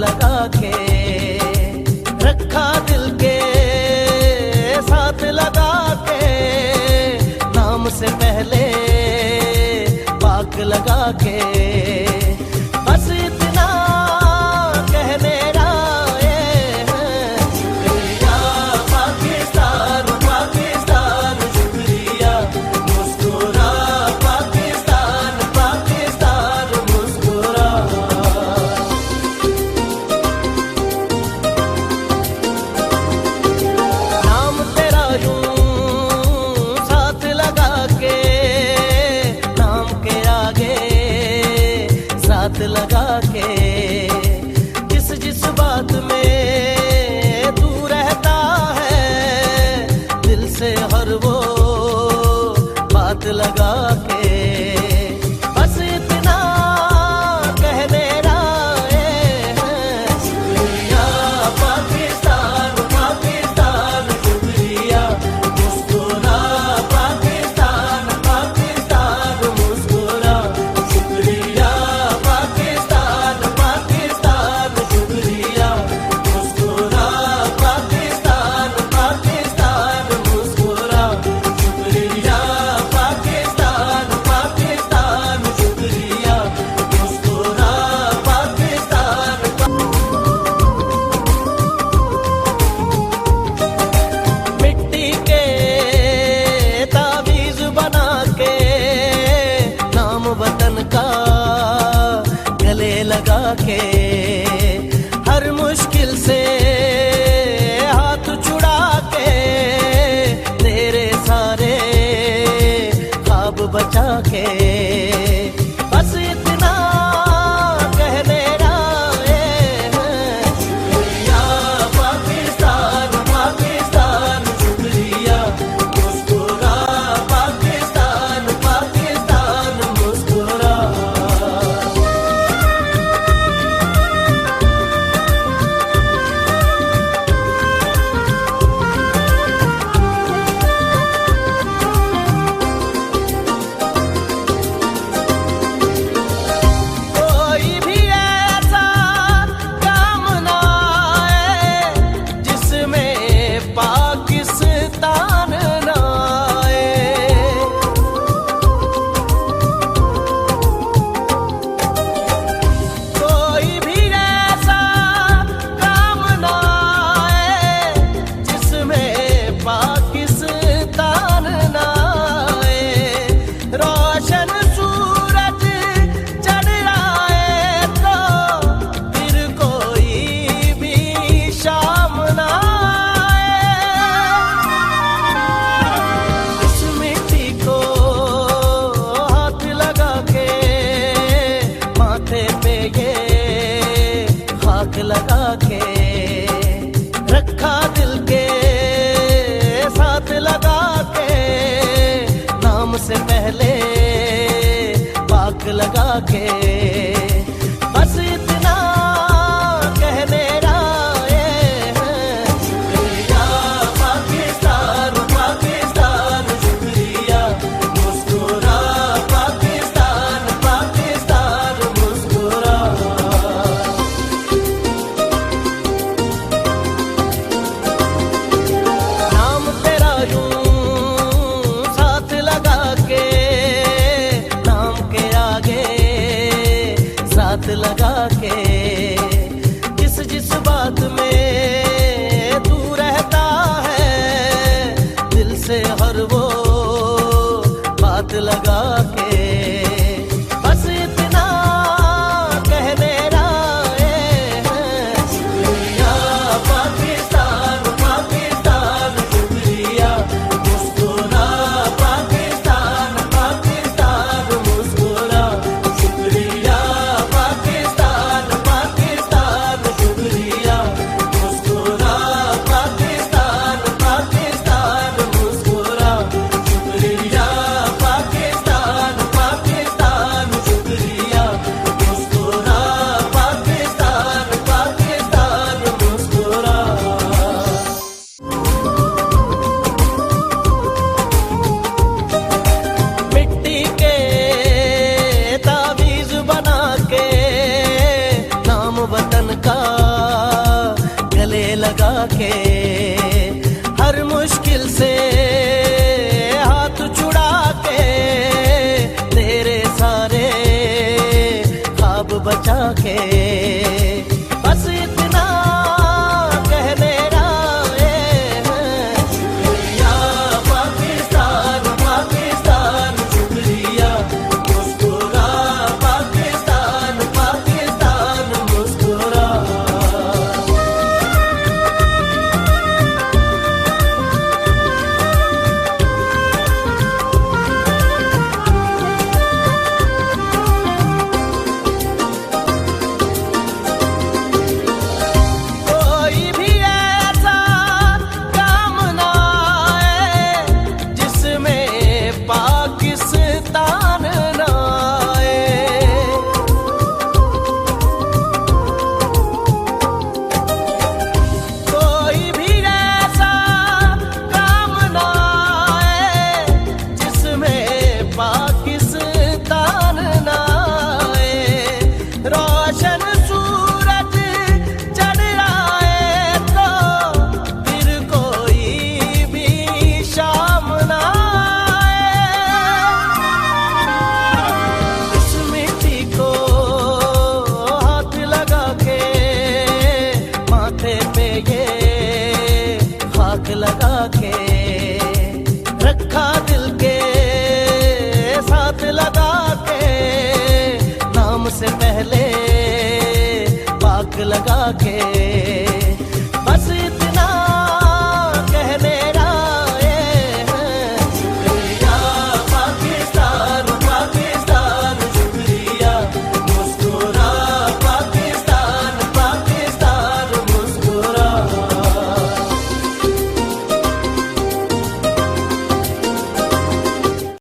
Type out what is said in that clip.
लगा के, रखा दिल के साथ लगा के, नाम से पहले पाक लगा के, बस इतना कह मेरा ये है, शुक्रिया पाकिस्तान पाकिस्तान शुक्रिया, मुस्कुरा पाकिस्तान पाकिस्तान मुस्कुरा। नाम तेरा यूं साथ लगा के, नाम के आगे साथ लगा के, जिस जिस बात में तू रहता है, दिल से हर वो बात लगा के, बस इतना कह मेरा ये है, शुक्रिया पाकिस्तान पाकिस्तान शुक्रिया, मुस्कुरा पाकिस्तान पाकिस्तान मुस्कुरा, शुक्रिया पाकिस्तान पाकिस्तान शुक्रिया, मुस्कुरा पाकिस्तान पाकिस्तान मुस्कुरा, शुक्रिया पाकिस्तान पाकिस्तान शुक्रिया, मुस्कुरा पाकिस्तान। मिट्टी के तावीज बना के, नाम वतन का गले लगा के, हर मुश्किल से हाथ छुड़ा के, तेरे सारे ख्वाब बचा के, बस इतना कह मेरा ये है, शुक्रिया पाकिस्तान पाकिस्तान शुक्रिया, मुस्कुरा पाकिस्तान पाकिस्तान मुस्कुरा। कोई भी ऐसा काम ना आए जिसमें पाकिस्तान ना आए, कोई भी ऐसा काम ना आए जिसमें पाकिस्तान ना आए, रोशन सूरज चढ़ आए तो फिर कोई भी शाम ना आए, इस मिट्टी को हाथ लगा के, माथे पे ये खाक लगा के, रखा दिल के साथ लगा के, नाम से पहले पाक लगा के, बस इतना कह मेरा ये है, शुक्रिया पाकिस्तान पाकिस्तान शुक्रिया, मुस्कुरा पाकिस्तान पाकिस्तान मुस्कुरा। नाम तेरा यूं साथ लगा के, नाम के आगे के, हर मुश्किल से हाथ छुड़ा के, तेरे सारे ख्वाब बचा के, बस इतना कहने आए हैं। शुक्रिया पाकिस्तान पाकिस्तान शुक्रिया, मुस्कुरा पाकिस्तान पाकिस्तान मुस्कुरा। कोई भी ऐसा काम ना आए जिसमें पाकिस्तान ना आए, कोई भी ऐसा काम ना आए जिसमें पाकिस्तान ना आए। रोशन सूरज चढ़ आए तो फिर कोई भी शाम ना आए। इस मिट्टी को हाथ लगा के, माथे पे ये खाक लगा के, रखा दिल के साथ लगा के, नाम से पहले पाक लगा के।